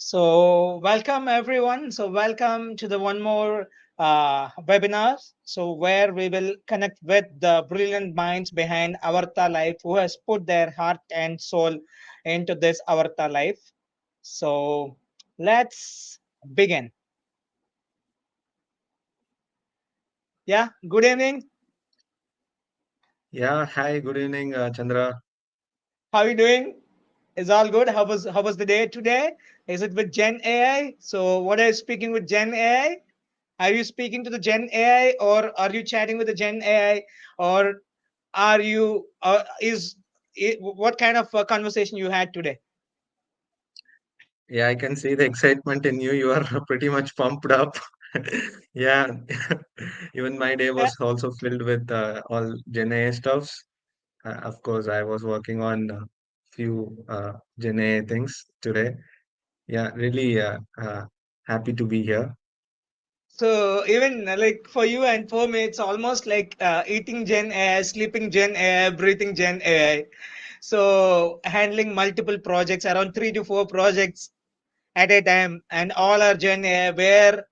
So welcome everyone. So welcome to the one more webinar. So where we will connect with the brilliant minds behind Avarta Life who has put their heart and soul into this Avarta Life. So let's begin. Yeah. Good evening. Yeah, hi, good evening, Chandra. How are you doing? Is all good? How was the day today? Is it with Gen AI? So what are you speaking with Gen AI? Are you speaking to the Gen AI or are you chatting with the Gen AI or are you what kind of conversation you had today? Yeah, I can see the excitement in you. You are pretty much pumped up. Yeah, even my day Yeah. was also filled with all Gen AI stuffs. Of course, I was working on a few Gen AI things today. Yeah, really happy to be here. So even like for you and for me, it's almost like eating Gen AI, sleeping Gen AI, breathing Gen AI. So handling multiple projects, around 3 to 4 projects at a time, and all are Gen AI, where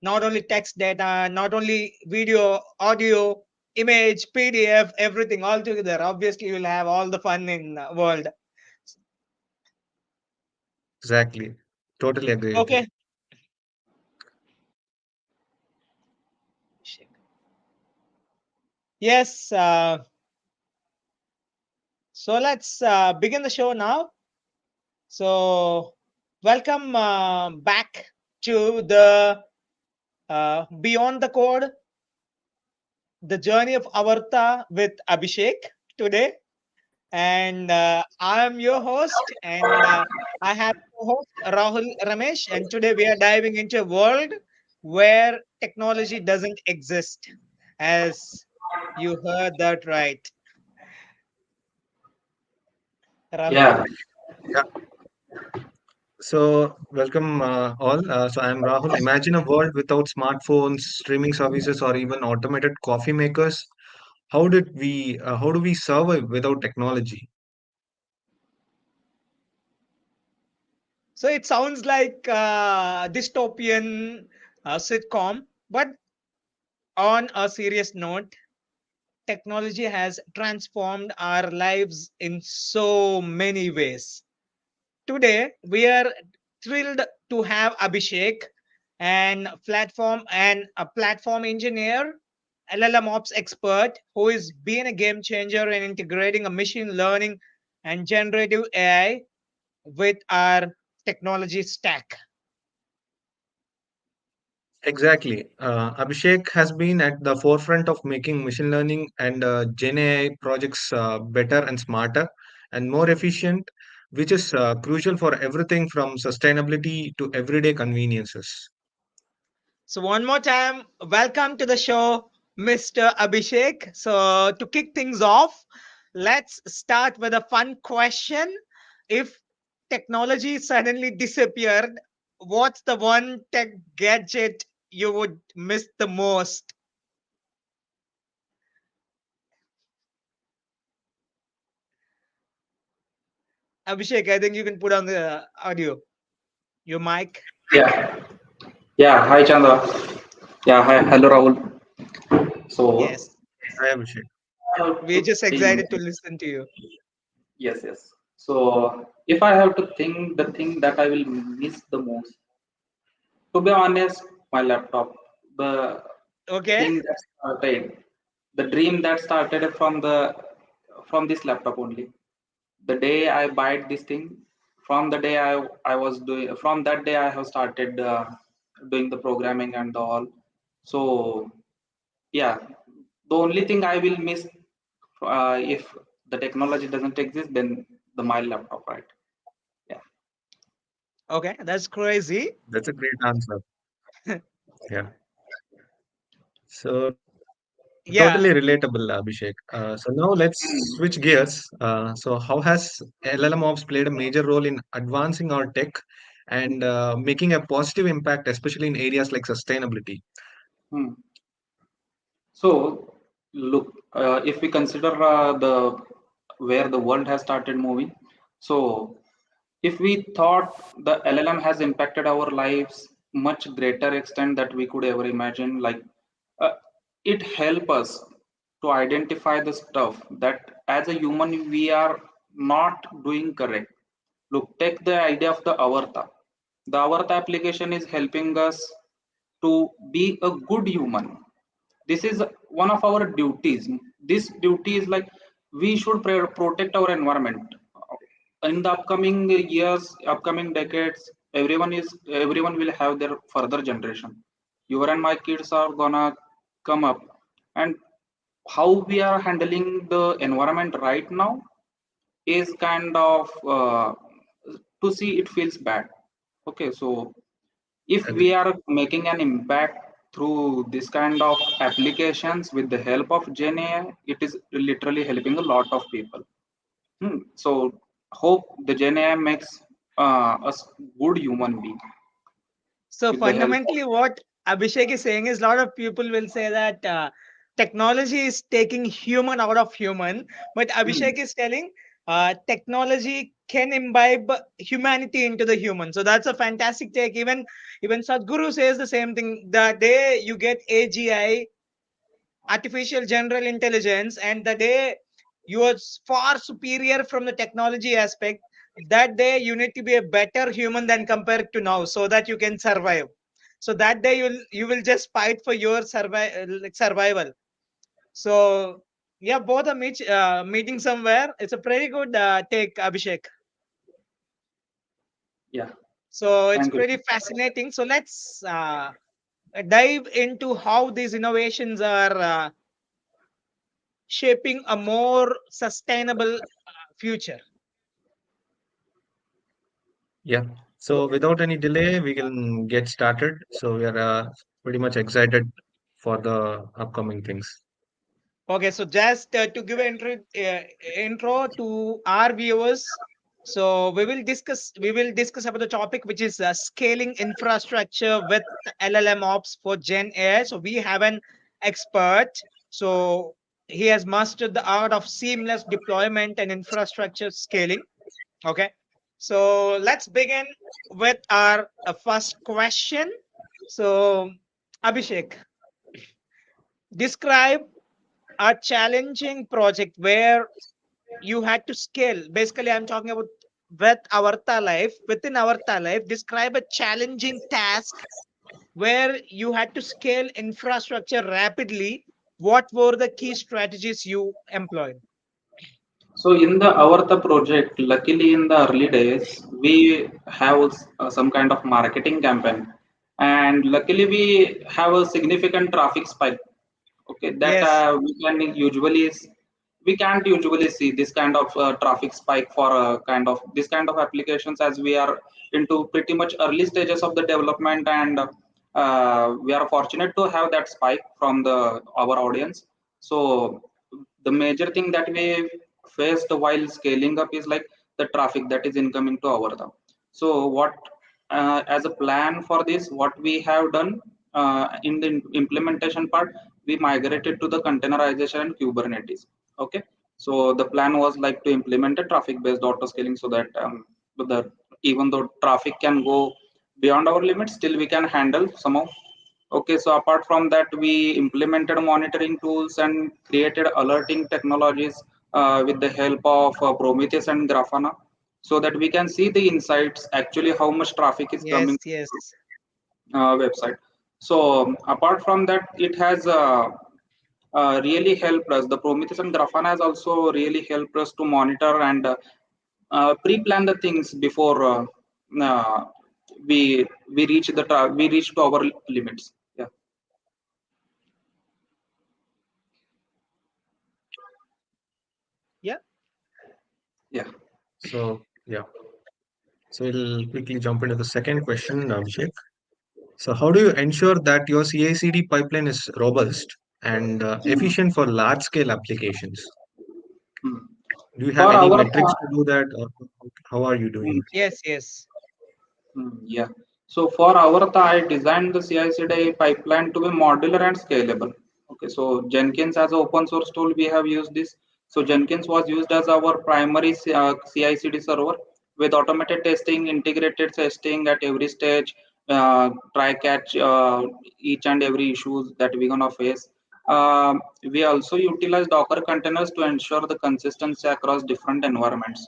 not only text data, not only video, audio, image, PDF, everything all together. Obviously, you'll have all the fun in the world. Exactly. Totally agree with you. Okay. Yes. So let's begin the show now. So welcome back to the Beyond the Code, the journey of Avarta with Abhishek today. And I am your host, and I have co-host Rahul Ramesh. And today we are diving into a world where technology doesn't exist, as you heard that right, Rahul. Yeah, Yeah. So, welcome all. So, I'm Rahul. Imagine a world without smartphones, streaming services, or even automated coffee makers. How do we survive without technology? So it sounds like dystopian sitcom, but on a serious note, technology has transformed our lives in so many ways. Today, we are thrilled to have Abhishek and a platform engineer, LLMOps expert who is being a game changer in integrating a machine learning and generative AI with our technology stack. Exactly. Abhishek has been at the forefront of making machine learning and Gen AI projects better and smarter and more efficient, which is crucial for everything from sustainability to everyday conveniences. So one more time, welcome to the show, Mr. Abhishek. So to kick things off, let's start with a fun question. If technology suddenly disappeared, what's the one tech gadget you would miss the most? Abhishek, I think you can put on the audio, your mic. yeah, yeah. Hi, Chandra. Yeah, hi, hello, Rahul. So, Yes, Hi, Abhishek. I have we're to just think. excited to listen to you. Yes, yes. So, if I have to think, the thing that I will miss the most, to be honest, my laptop. The Okay. thing that started, the dream that started from this laptop only. The day I bought this thing, from the day I was doing, from that day I have started doing the programming and all. So yeah, the only thing I will miss if the technology doesn't exist, then the my laptop, right? Yeah, Okay, that's crazy. That's a great answer. Yeah. So Yeah. totally relatable, Abhishek. So now let's switch gears. So how has LLMOps played a major role in advancing our tech and making a positive impact, especially in areas like sustainability? Hmm. So look, if we consider the where the world has started moving, so if we thought the LLM has impacted our lives much greater extent that we could ever imagine, like uh, it help us to identify the stuff that as a human we are not doing correct. Look, take the idea of the Avarta. The Avarta application is helping us to be a good human. This is one of our duties. This duty is like we should protect our environment. In the upcoming years, upcoming decades, everyone will have their further generation. Your and my kids are gonna come up, and how we are handling the environment right now is kind of to see it feels bad. Okay, so if we Agree. are making an impact through this kind of applications with the help of Gen AI, it is literally helping a lot of people. So hope the Gen AI makes us good human being So with the help of. fundamentally, what Abhishek is saying is a lot of people will say that technology is taking human out of human, but Hmm. Abhishek is telling technology can imbibe humanity into the human. So that's a fantastic take. Even Sadhguru says the same thing. The day you get AGI, artificial general intelligence, and the day you are far superior from the technology aspect, that day you need to be a better human than compared to now, so that you can survive. So that day you will just fight for your survival. So yeah, both are meeting somewhere. It's a pretty good take, Abhishek. Yeah, So it's thank you. pretty fascinating. So let's dive into how these innovations are shaping a more sustainable future. Yeah. So without any delay, we can get started. So we are pretty much excited for the upcoming things. Okay, so just to give an intro to our viewers, so we will discuss about the topic, which is scaling infrastructure with LLMOps for Gen AI. So we have an expert. So he has mastered the art of seamless deployment and infrastructure scaling. Okay, so let's begin with our first question. So Abhishek, describe a challenging project where you had to scale. Basically, I'm talking about with Avarta Life. Within Avarta Life, describe a challenging task where you had to scale infrastructure rapidly. What were the key strategies you employed? So in the Avarta project, luckily in the early days, we have some kind of marketing campaign, and luckily we have a significant traffic spike. Okay, that Yes, we can't usually see this kind of traffic spike for kind of this kind of applications, as we are into pretty much early stages of the development, and we are fortunate to have that spike from the our audience. So the major thing that we faced while scaling up is like the traffic that is incoming to our town. So what as a plan for this, what we have done in the implementation part, we migrated to the containerization and Kubernetes. Okay, so the plan was like to implement a traffic based auto scaling, so that the even though traffic can go beyond our limits, still we can handle somehow. Okay, so apart from that, we implemented monitoring tools and created alerting technologies with the help of Prometheus and Grafana, so that we can see the insights actually how much traffic is coming yes, yes, website. So apart from that, it has really helped us. The Prometheus and Grafana has also really helped us to monitor and pre-plan the things before uh, we reach we reach to our limits. Yeah, yeah, yeah. So yeah. So we'll quickly jump into the second question, Abhishek. So how do you ensure that your CI/CD pipeline is robust and Mm, efficient for large-scale applications? mm. Do you have For any our metrics to do that, or how are you doing mm, it? yes, yes, yeah. So for our I designed the CI/CD pipeline to be modular and scalable. Okay, so Jenkins as an open source tool, we have used this. So Jenkins was used as our primary CI/CD server, with automated testing, integrated testing at every stage, try catch each and every issues that we're gonna face. We also utilize Docker containers to ensure the consistency across different environments.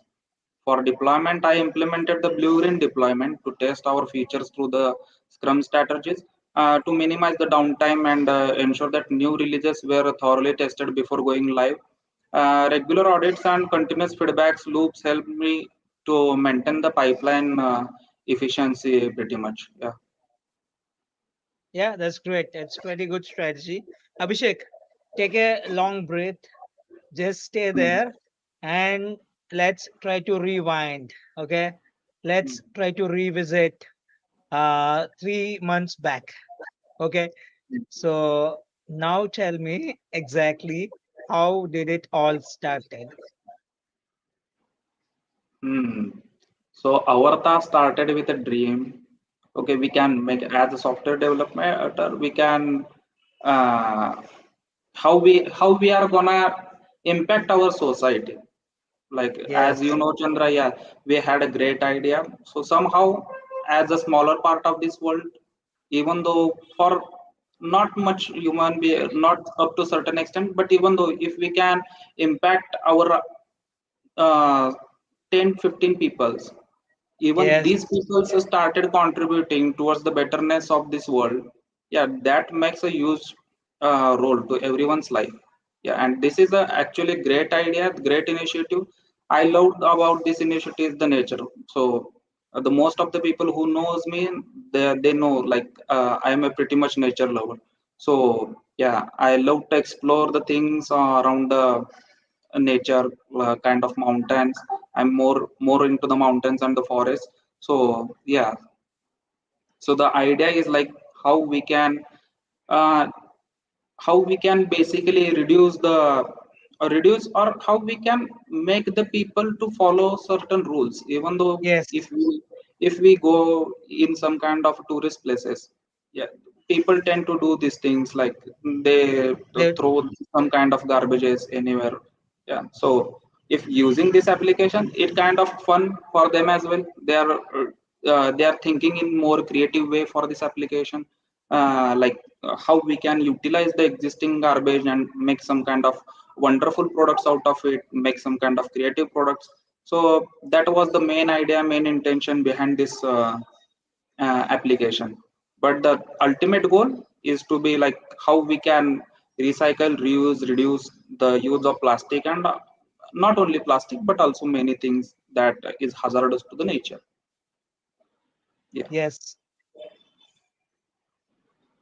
For deployment, I implemented the blue-green deployment to test our features through the Scrum strategies to minimize the downtime and ensure that new releases were thoroughly tested before going live. Regular audits and continuous feedbacks loops help me to maintain the pipeline efficiency pretty much. Yeah. Yeah, that's great. It's pretty good strategy. Abhishek, take a long breath. Just stay Mm, there and let's try to rewind. Okay. mm, Let's try to revisit 3 months back. Okay. So now tell me exactly how did it all started? mm. So Avarta started with a dream. Okay, we can make as a software developer, we can uh, how we are gonna impact our society. Like as you Yes, know, Chandra, yeah, we had a great idea. So somehow, as a smaller part of this world, even though for not much human be not up to certain extent, but even though if we can impact our uh, 10-15 peoples, even yes, these people started contributing towards the betterness of this world. Yeah, that makes a huge role to everyone's life. Yeah, and this is a actually great idea, great initiative. I loved about this initiative the nature. So the most of the people who knows me, they know like I am a pretty much nature lover. So yeah, I love to explore the things around the nature, kind of mountains. I'm more into the mountains and the forest. So yeah, so the idea is like how we can uh, basically reduce the reduce, or how we can make the people to follow certain rules, even though yes. if we go in some kind of tourist places. Yeah, people tend to do these things like they They, throw some kind of garbages anywhere. Yeah, so if using this application, it kind of fun for them as well. They are thinking in more creative way for this application, like how we can utilize the existing garbage and make some kind of wonderful products out of it, make some kind of creative products. So that was the main idea, main intention behind this application. But the ultimate goal is to be like how we can recycle, reuse, reduce the use of plastic, and not only plastic but also many things that is hazardous to the nature. Yeah. yes.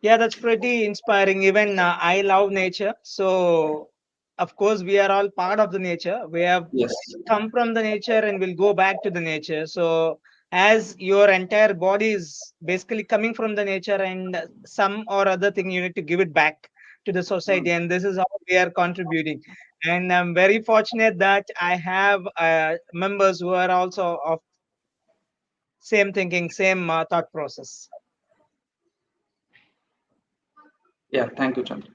Yeah, that's pretty inspiring. Even I love nature. So, of course, we are all part of the nature. We have Yes. come from the nature and will go back to the nature. So, as your entire body is basically coming from the nature and some or other thing, you need to give it back to the Mm. society. And this is how we are contributing. And I'm very fortunate that I have members who are also of same thinking, same thought process. Yeah. Thank you, Chandra.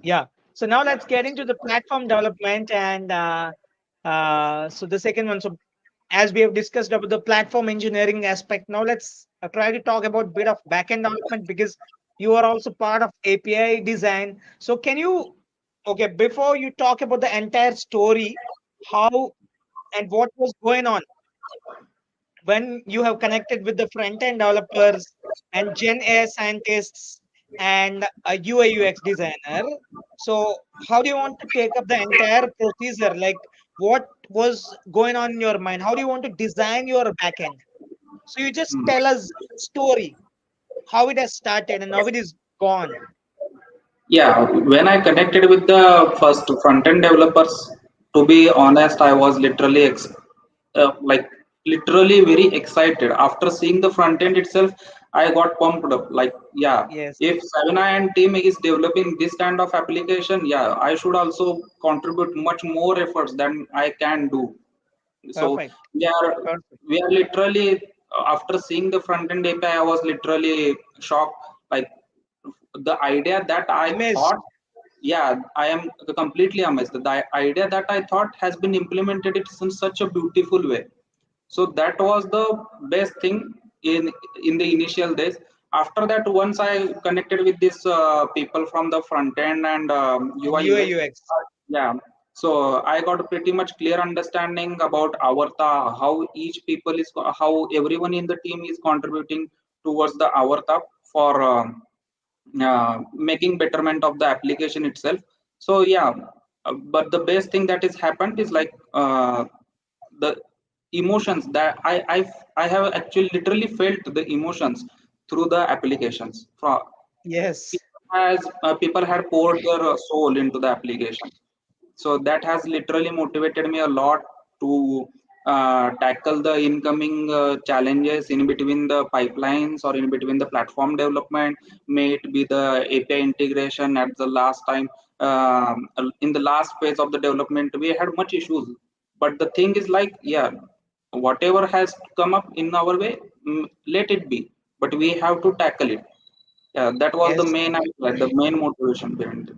Yeah. So now let's get into the platform development and so the second one. So as we have discussed about the platform engineering aspect, now let's try to talk about bit of backend development because you are also part of API design. So can you, okay, before you talk about the entire story, how and what was going on when you have connected with the front end developers and Gen AI scientists and a UI UX designer. So, how do you want to take up the entire procedure? Like, what was going on in your mind? How do you want to design your backend? So, you just Mm. tell us story, how it has started and how it is gone. Yeah, when I connected with the first front end developers, to be honest, I was literally like literally very excited after seeing the front end itself. I got pumped up, like yeah, Yes, if Savina and team is developing this kind of application, yeah, I should also contribute much more efforts than I can do. So perfect, we are perfect. we are literally, after seeing the front end API, I was literally shocked. Like the idea that I Amazed. thought, yeah, I am completely amazed. The idea that I thought has been implemented, it's in such a beautiful way. So that was the best thing in the initial days. After that, once I connected with these people from the front end and And UI UI UX, UX. yeah. So I got a pretty much clear understanding about Avarta, how each people is, how everyone in the team is contributing towards the Avarta for making betterment of the application itself. So yeah, but the best thing that has happened is like the emotions that I have actually literally felt the emotions through the applications. From Yes. people had poured their soul into the application, so that has literally motivated me a lot to tackle the incoming challenges in between the pipelines or in between the platform development. May it be the API integration at the last time. In the last phase of the development we had much issues, but the thing is like, yeah, whatever has come up in our way, let it be, but we have to tackle it. Yeah, that was the Yes. main idea, the main motivation behind it.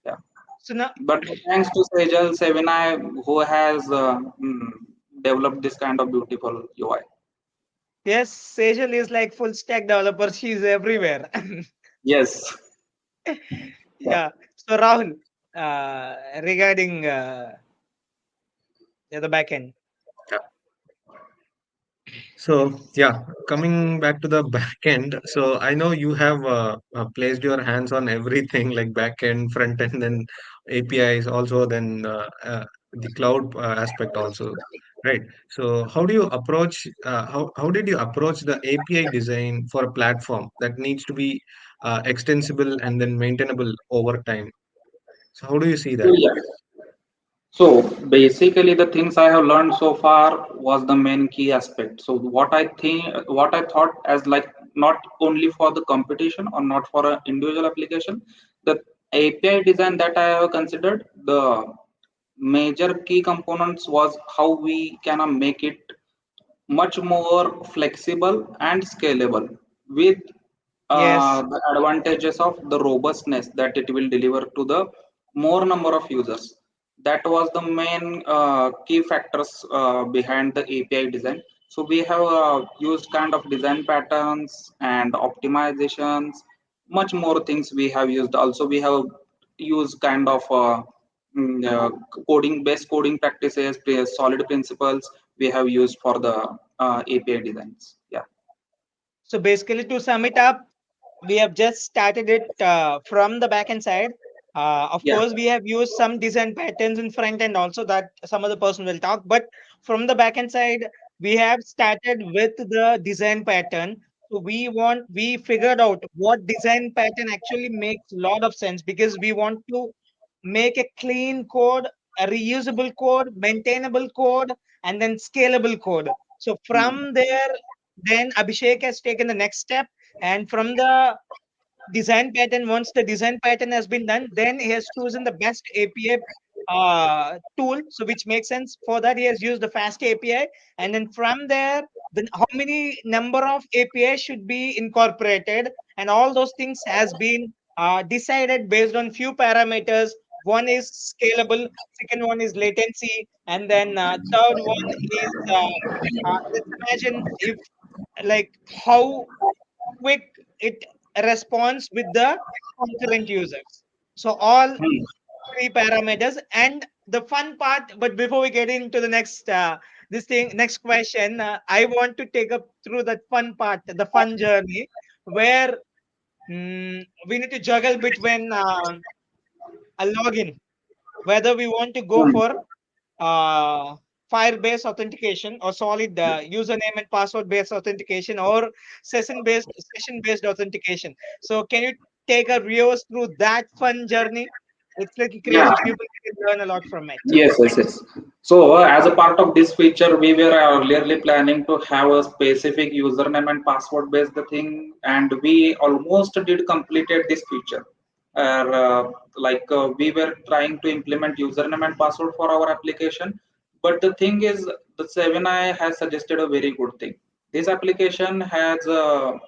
Yeah. So now, But thanks to Sejal Sevinay, who has developed this kind of beautiful UI. yes, Sejal is like full stack developer. She's everywhere. Yes. Yeah. Yeah. So Rahul, regarding the backend. So yeah, coming back to the back end. So I know you have placed your hands on everything like back end, front end, and APIs also. Then the cloud aspect also, right? So how do you approach? How did you approach the API design for a platform that needs to be extensible and then maintainable over time? So how do you see So that? yeah. So basically, the things I have learned so far was the main key aspect. So what I thought as like not only for the competition or not for an individual application, the API design that I have considered, the major key components was how we can make it much more flexible and scalable with Yes. the advantages of the robustness that it will deliver to the more number of users. That was the main key factors behind the API design. So we have used kind of design patterns and optimizations, much more things we have used. Also, we have used kind of coding best coding practices, solid principles we have used for the API designs. Yeah. So basically, to sum it up, we have just started it from the backend side. Of Yeah. course, we have used some design patterns in front end also that some other person will talk. But from the backend side, we have started with the design pattern. So we figured out what design pattern actually makes a lot of sense because we want to make a clean code, a reusable code, maintainable code, and then scalable code. So Hmm. from there, then Abhishek has taken the next step, and from the design pattern, once the design pattern has been done, then he has chosen the best API tool. So which makes sense. For that, he has used the fast API, and then from there, then how many number of API should be incorporated, and all those things has been decided based on few parameters. One is scalable, second one is latency, and then third one is let's imagine if like how quick it responds with the concurrent users. So all Hmm. three parameters and the fun part. But before we get into the next next question, I want to take up through that fun part, the fun journey, where we need to juggle between a login, whether we want to go Hmm. for uh, file-based authentication or solid username and password-based authentication or session-based authentication. So can you take a viewers through that fun journey? It's like Yeah. crazy. People can learn a lot from it. Yes, yes, yes. So, as a part of this feature, we were earlierly planning to have a specific username and password based thing, and we almost did completed this feature. We were trying to implement username and password for our application, but the thing is, the 7i has suggested a very good thing. This application has a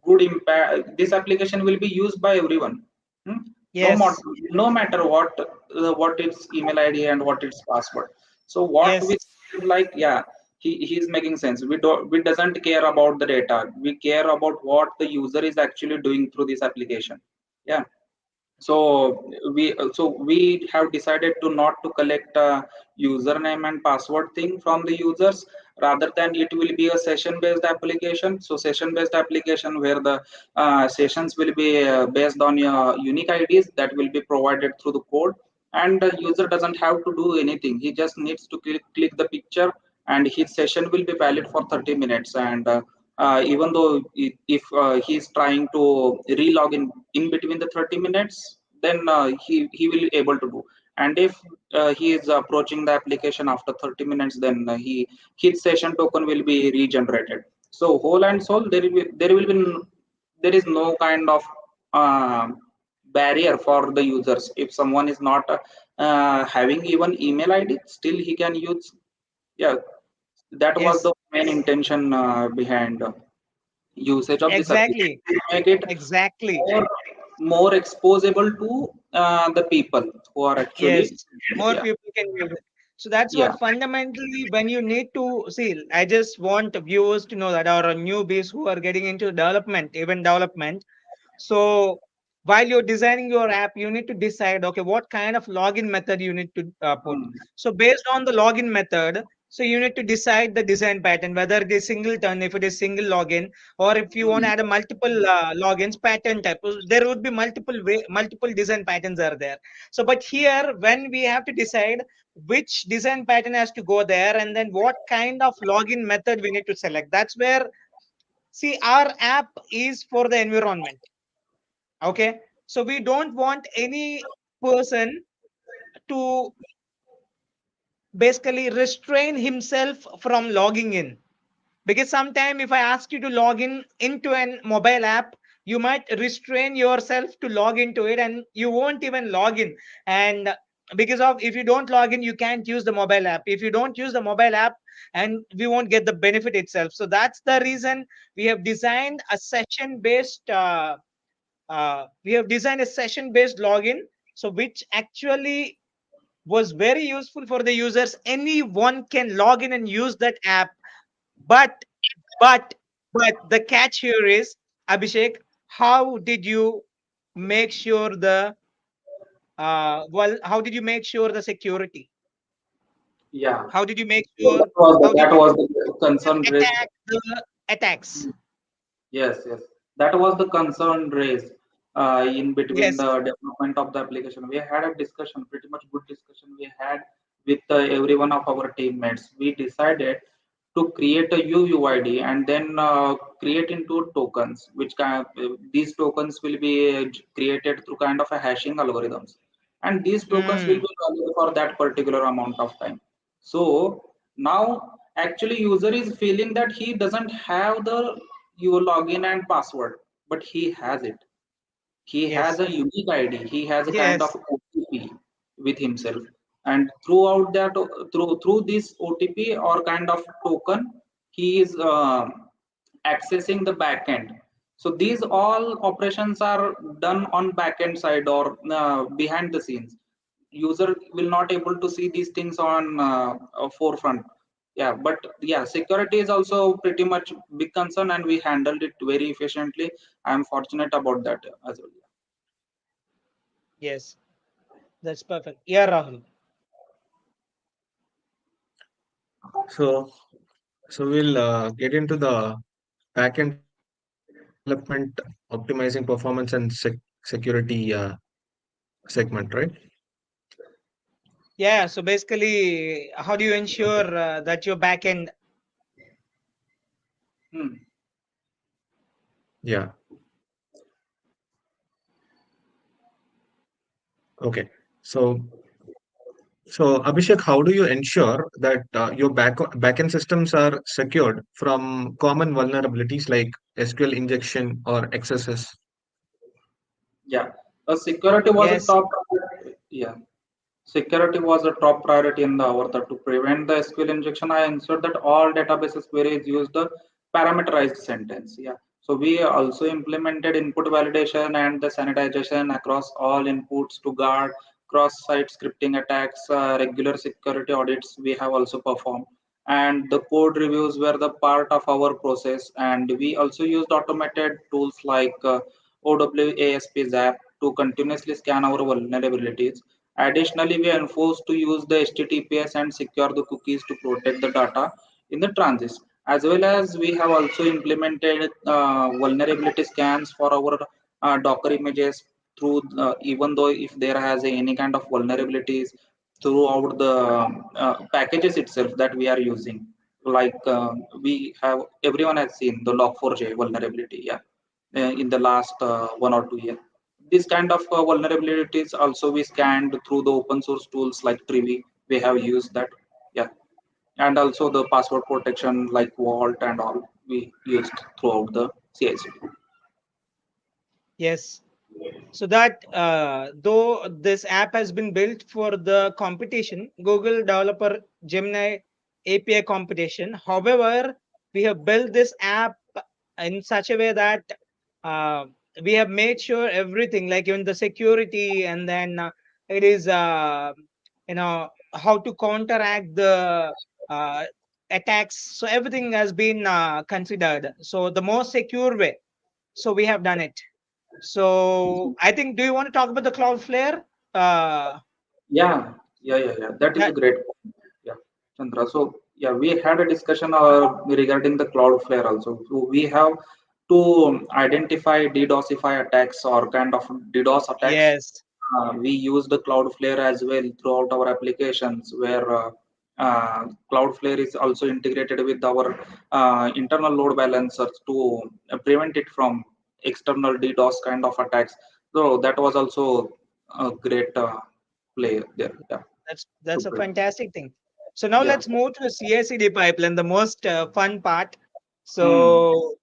good impact. This application will be used by everyone. Hmm? no more, Yes, no matter what its email id and what its password. So what we yes, said, like, yeah, he is making sense. We doesn't care about the data, we care about what the user is actually doing through this application. Yeah. So we have decided to not to collect username and password thing from the users. Rather than it will be a session based application. So session based application where the sessions will be based on your unique IDs that will be provided through the code, and the user doesn't have to do anything. He just needs to click the picture, and his session will be valid for 30 minutes. And even though if he's trying to re-log in between the 30 minutes, then he will able to do. And if he is approaching the application after 30 minutes, then his session token will be regenerated. So whole and soul, there is no kind of uh, barrier for the users. If someone is not having even email ID, still he can use. Yeah, that was Yes, the main intention behind usage of this application, exactly, to make it exactly. more more exposable to the people who are actually. Yes, more Yeah. people can use it. So that's Yeah. what fundamentally when you need to see. I just want viewers to know that our newbies who are getting into development, even development. So while you're designing your app, you need to decide, okay, what kind of login method you need to put. Hmm. So based on the login method, so you need to decide the design pattern, whether it is singleton, if it is single login, or if you want Hmm. to add a multiple logins pattern type. There would be multiple design patterns are there. So, but here when we have to decide which design pattern has to go there, and then what kind of login method we need to select. That's where, see, our app is for the environment. Okay, so we don't want any person to basically restrain himself from logging in, because sometime if I ask you to log in into an mobile app, you might restrain yourself to log into it and you won't even log in. And because of, if you don't log in, you can't use the mobile app. If you don't use the mobile app, and we won't get the benefit itself. So that's the reason we have designed a session based login, so which actually was very useful for the users. Anyone can log in and use that app. But but but the catch here is, Abhishek, how did you make sure the how did you make sure the security? Yeah. How did you make So sure, how did that you was the concern raised. attack the attacks? Yes, yes. That was the concern raised in between Yes. the development of the application. We had a discussion, pretty much good discussion we had with every one of our teammates. We decided to create a UUID and then create into tokens, which these tokens will be created through kind of a hashing algorithms, and these tokens will Hmm. be valid for that particular amount of time. So now actually user is feeling that he doesn't have the your login and password, but he has it. He has Yes. a unique ID. He has a kind of Yes. OTP with himself, and throughout that, through this OTP or kind of token, he is accessing the backend. So these all operations are done on backend side or behind the scenes. User will not able to see these things on forefront. Yeah, but yeah, security is also pretty much big concern, and we handled it very efficiently. I am fortunate about that as well. Yes. That's perfect. Yeah, Rahul. So, so we'll get into the backend development, optimizing performance and security segment, right? Yeah. So basically, how do you ensure that your backend? Hmm. Yeah. Okay. So, so Abhishek, how do you ensure that your backend systems are secured from common vulnerabilities like SQL injection or XSS? Yeah, security was a Yes. top. Yeah, security was a top priority in the Avarta. To prevent the SQL injection, I ensured that all databases queries use the parameterized sentence. Yeah. So we also implemented input validation and the sanitization across all inputs to guard cross-site scripting attacks. Regular security audits we have also performed. and the code reviews were the part of our process. And we also used automated tools like OWASP Zap to continuously scan our vulnerabilities. Additionally, we enforced to use the HTTPS and secure the cookies to protect the data in the transits. As well as we have also implemented vulnerability scans for our Docker images through even though if there has any kind of vulnerabilities throughout the packages itself that we are using, like we have everyone has seen the log4j vulnerability, yeah, in the last 1 or 2 years. This kind of vulnerabilities also we scanned through the open source tools like Trivi. We have used that, yeah, and also the password protection like Vault and all we used throughout the CI/CD. Yes. So that though this app has been built for the competition, Google Developer Gemini API competition. However, we have built this app in such a way that uh, we have made sure everything, like even the security, and then it is how to counteract the uh, attacks. So everything has been considered. So the most secure way. So we have done it. So I think, do you want to talk about the Cloudflare? Uh, Yeah, yeah. That is a that great point. Yeah, Chandra. So yeah, we had a discussion regarding the Cloudflare also. So we have to identify DDoSify attacks or kind of DDoS attacks. yes, We use the Cloudflare as well throughout our applications, where Cloudflare is also integrated with our internal load balancers to prevent it from external DDoS kind of attacks. So that was also a great play there. Yeah, that's a super. fantastic thing. So now Yeah. let's move to the CI/CD pipeline, the most fun part. Hmm. So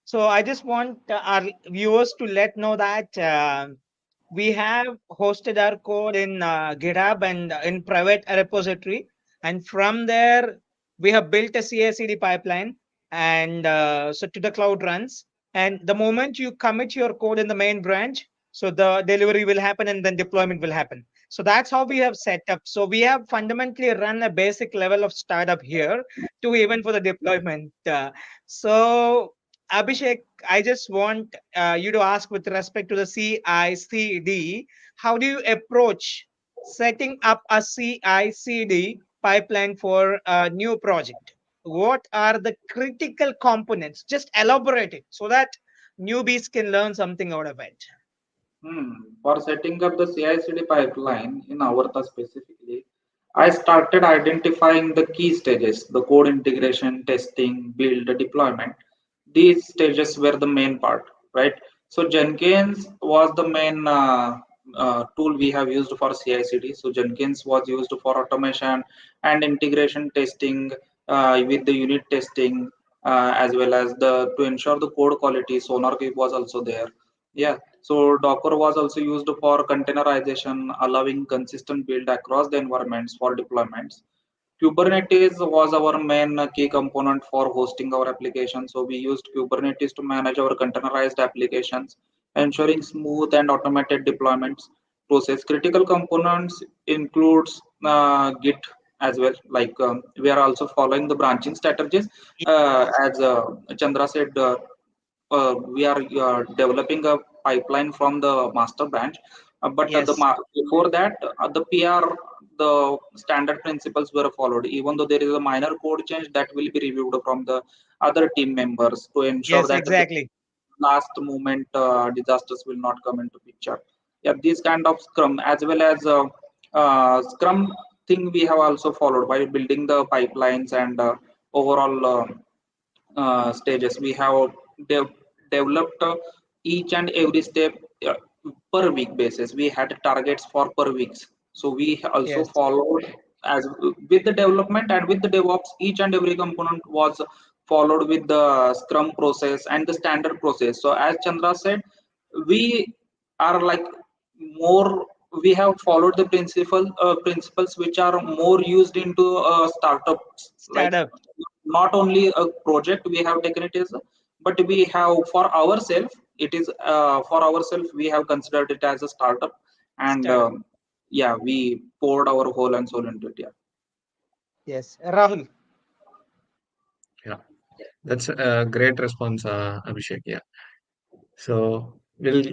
So I just want our viewers to let know that we have hosted our code in GitHub and in private repository, and from there we have built a CI/CD pipeline, and so to the cloud runs. And the moment you commit your code in the main branch, so the delivery will happen and then deployment will happen. So that's how we have set up. So we have fundamentally run a basic level of startup here to even for the deployment. So Abhishek, I just want you to ask with respect to the CI/CD, how do you approach setting up a CI/CD pipeline for a new project? What are the critical components? Just elaborate it so that newbies can learn something out of it. Hmm. For setting up the CI/CD pipeline in Avarta specifically, I started identifying the key stages: the code integration, testing, build, deployment. These stages were the main part, right? So Jenkins was the main tool we have used for CI/CD. So Jenkins was used for automation and integration testing with the unit testing, as well as the to ensure the code quality. SonarQube was also there. Yeah. So Docker was also used for containerization, allowing consistent build across the environments for deployments. Kubernetes was our main key component for hosting our application. So we used Kubernetes to manage our containerized applications, ensuring smooth and automated deployments process. Critical components includes Git as well. Like we are also following the branching strategies. As Chandra said, we are developing a pipeline from the master branch, but Yes, before that, the PR, the standard principles were followed. Even though there is a minor code change, that will be reviewed from the other team members to ensure yes, that the exactly. last moment disasters will not come into picture. Yeah, this kind of Scrum as well as Scrum thing we have also followed by building the pipelines and overall. Stages. We have developed each and every step uh, per week basis. We had targets for per weeks. So we also Yes, followed as with the development and with the DevOps. Each and every component was followed with the Scrum process and the standard process. So as Chandra said, we are like more. We have followed the principles which are more used into startups, like startup. not only a project we have taken it as, but we have for ourselves, it is for ourselves we have considered it as a startup. And Startup. yeah, we poured our whole and soul into it. Yeah. Yes, Rahul. Yeah, that's a great response, Abhishek. Yeah. So we'll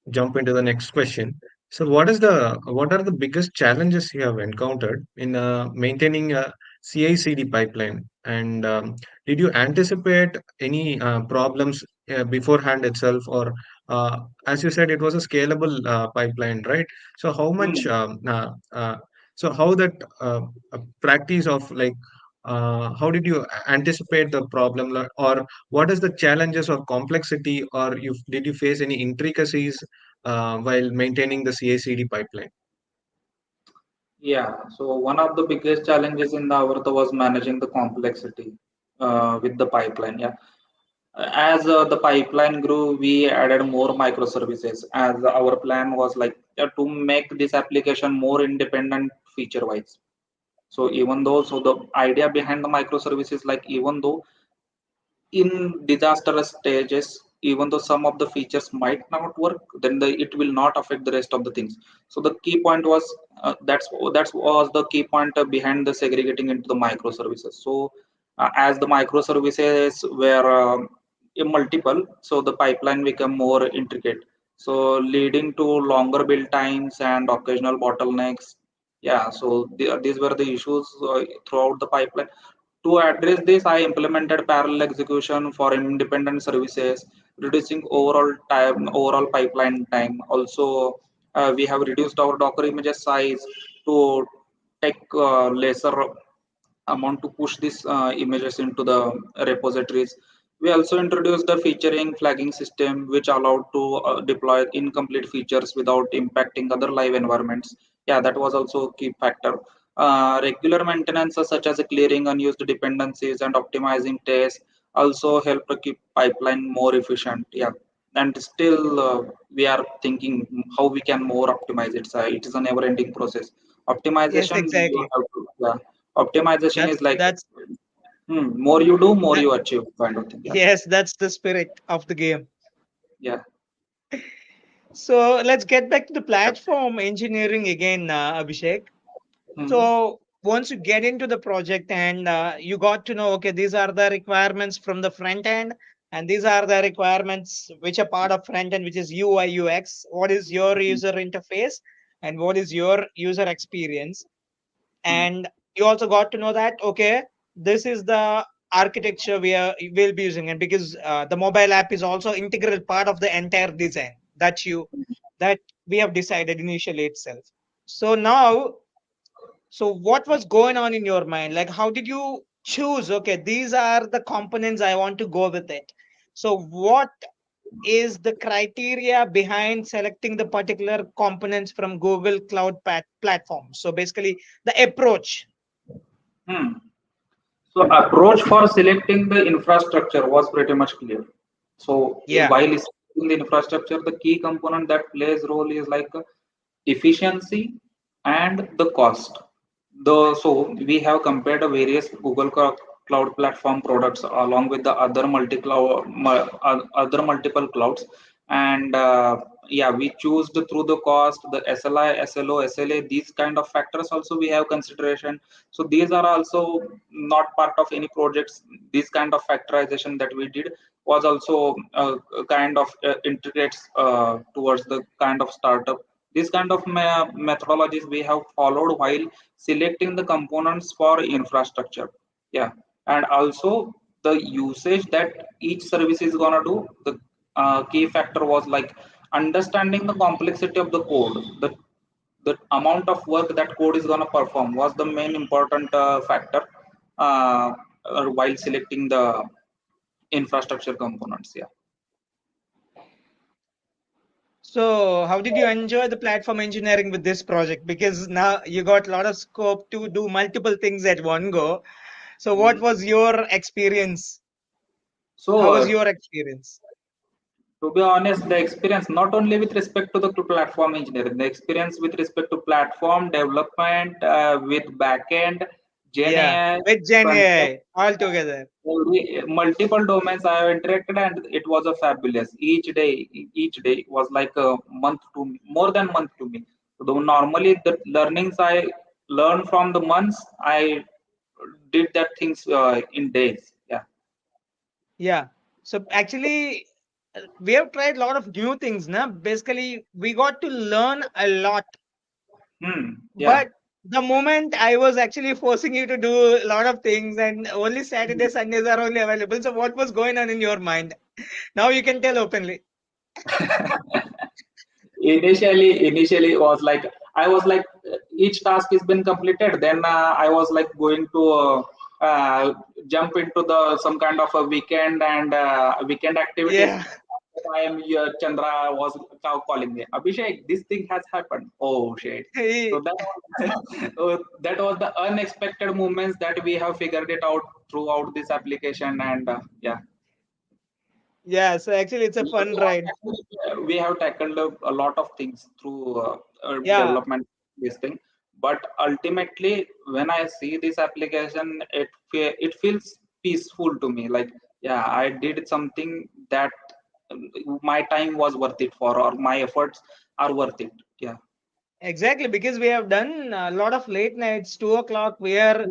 jump into the next question. So what are the biggest challenges you have encountered in maintaining a CI/CD pipeline? And did you anticipate any problems beforehand itself, or as you said, it was a scalable pipeline, right? So how much Hmm. so how that practice of like how did you anticipate the problem, or what is the challenges or complexity, or did you face any intricacies while maintaining the CI/CD pipeline? Yeah, so one of the biggest challenges in the Avarta was managing the complexity with the pipeline. Yeah, as the pipeline grew, we added more microservices. As our plan was like to make this application more independent feature-wise. So even though, so the idea behind the microservices, like even though in disastrous stages, even though some of the features might not work, then it will not affect the rest of the things. So the key point was that's was the key point behind the segregating into the microservices. So as the microservices were multiple, so the pipeline became more intricate, so leading to longer build times and occasional bottlenecks. Yeah, so these were the issues throughout the pipeline. To address this, I implemented parallel execution for independent services, reducing overall pipeline time. Also, we have reduced our Docker images size to take lesser amount to push these images into the repositories. We also introduced the featuring flagging system, which allowed to deploy incomplete features without impacting other live environments. Yeah, that was also a key factor. Regular maintenance, such as clearing unused dependencies and optimizing tests, also help to keep pipeline more efficient. Yeah, and still we are thinking how we can more optimize it. So it is a never-ending process. Yes, Optimization, you exactly. have to. Yeah, optimization is like That's more you do, more that. you achieve, kind of thing. Yeah, Yes, that's the spirit of the game. yeah. So let's get back to the platform engineering again, Abhishek. Hmm. So once you get into the project and you got to know, okay, these are the requirements from the front end, and these are the requirements which are part of front end, which is UI UX. What is your user interface, and what is your user experience? Hmm. And you also got to know that, okay, this is the architecture will be using, and because the mobile app is also integral part of the entire design that we have decided initially itself. So now, so what was going on in your mind? Like, how did you choose? Okay, these are the components I want to go with it. So, what is the criteria behind selecting the particular components from Google Cloud platform? So, basically, the approach. Hmm. So approach for selecting the infrastructure was pretty much clear. So Yeah. while selecting the infrastructure, the key component that plays role is like efficiency and the cost. So we have compared the various Cloud platform products along with the other other multiple clouds, and yeah, we choose through the cost, the SLI, SLO, SLA. These kind of factors also we have consideration. So these are also not part of any projects. This kind of factorization that we did was also kind of integrates towards the kind of startup. This kind of methodologies we have followed while selecting the components for infrastructure. Yeah, and also the usage that each service is gonna do. The key factor was like understanding the complexity of the code. The amount of work that code is gonna perform was the main important factor uh, while selecting the infrastructure components. Yeah. So, how did you enjoy the platform engineering with this project? Because now you got a lot of scope to do multiple things at one go. So, what Mhm. was your experience? How So was your experience? to be honest, the experience not only with respect to the platform engineering, the experience with respect to platform development with backend, Gen Yeah, AI, with Gen front end, AI all together. multiple domains I have interacted, and it was a fabulous. Each day was like a month to me, more than month to me. So normally the learnings I learned from the months, I did that things in days. Yeah. Yeah. So actually, we have tried a lot of new things. Na? Basically, we got to learn a lot. Yeah. But the moment I was actually forcing you to do a lot of things, and only Saturday, Sundays are only available. So what was going on in your mind? Now you can tell openly. Initially it was like I was like each task has been completed, then I was like going to uh, jump into the some kind of a weekend and weekend activities. Yeah. At the time Chandra was calling me, Abhishek, this thing has happened. Oh shit. So that was, that was the unexpected moments that we have figured it out throughout this application. And yeah, Yeah. So actually, it's a fun ride. we have tackled a lot of things through Yeah. development this thing, but ultimately when I see this application, it feels peaceful to me, like yeah, I did something that my time was worth it for, or my efforts are worth it. Yeah. Exactly, because we have done a lot of late nights, 2 o'clock. We are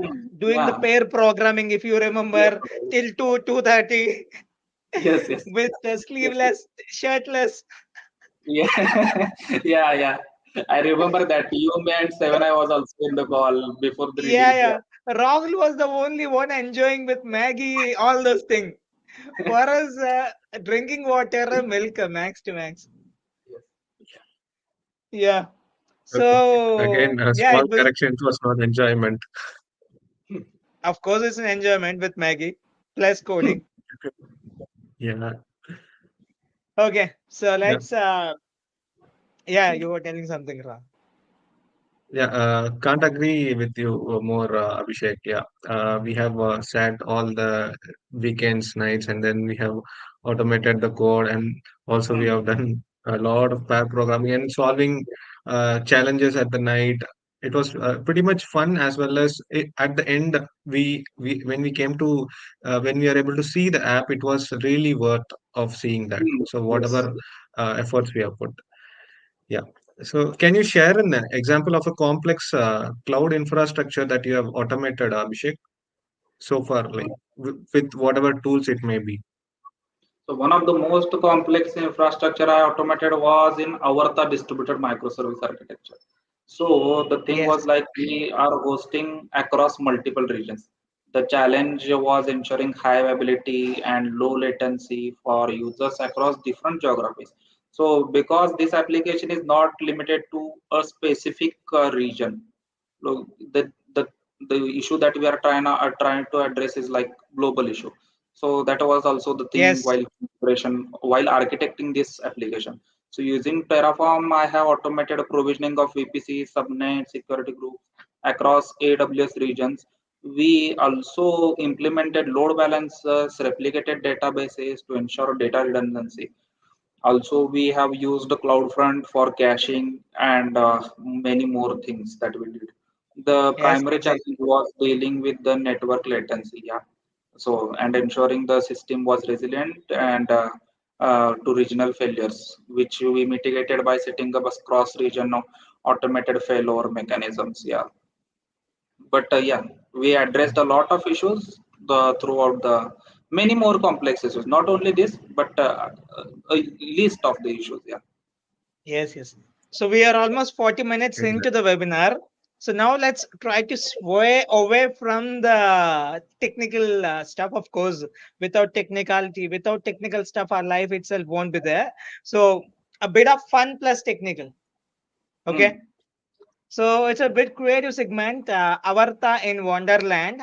doing the Yeah. pair programming, if you Yes. remember, till 2:30 Yes. Yes. with the Yes. sleeveless, shirtless. Yeah. Yeah. Yeah. I remember that you, me, and Seven, I was also in the call before the Yeah, release. Yeah. yeah. Rahul was the only one enjoying with Maggie, all those things. For us, drinking water, milk, max to max. Yes. Yeah. Okay. Again, So, a yeah, small it was, correction. It was not enjoyment. of course, it's an enjoyment with Maggie plus coding. Yeah. Okay. So Yeah. let's, yeah, you were telling something, Rahul. Yeah, can't agree with you more, Abhishek. Yeah, we have sat all the weekends, nights, and then we have automated the code, and also we have done a lot of pair programming and solving challenges at the night. It was pretty much fun, as well as at the end, we when we came to when we are able to see the app, it was really worth of seeing that. So Yes. whatever efforts we have put. Yeah. So can you share an example of a complex cloud infrastructure that you have automated, Abhishek, so far, like with whatever tools it may be? So one of the most complex infrastructure I automated was in Avarta distributed microservice architecture. So the thing was Yes. like we are hosting across multiple regions. The challenge was ensuring high availability and low latency for users across different geographies. So because this application is not limited to a specific region, look, the issue that we are trying to address is like global issue. So that was also the thing Yes. while configuration, while architecting this application. So using Terraform, I have automated provisioning of VPC subnet security groups across AWS regions. We also implemented load balancers, replicated databases to ensure data redundancy. Also, we have used CloudFront for caching and many more things that we did. The Yes. primary Exactly. challenge was dealing with the network latency, yeah. So, and ensuring the system was resilient and to regional failures, which we mitigated by setting up a cross-region automated failover mechanisms, yeah. But yeah, we addressed a lot of issues throughout the many more complex issues. Not only this, but a list of the issues, yeah. Yes. Yes. So we are almost 40 minutes into Exactly. the webinar. So now let's try to sway away from the technical stuff. Of course, without technicality, without technical stuff, our life itself won't be there. So a bit of fun plus technical. Okay. Hmm. So it's a bit creative segment, Avarta in Wonderland.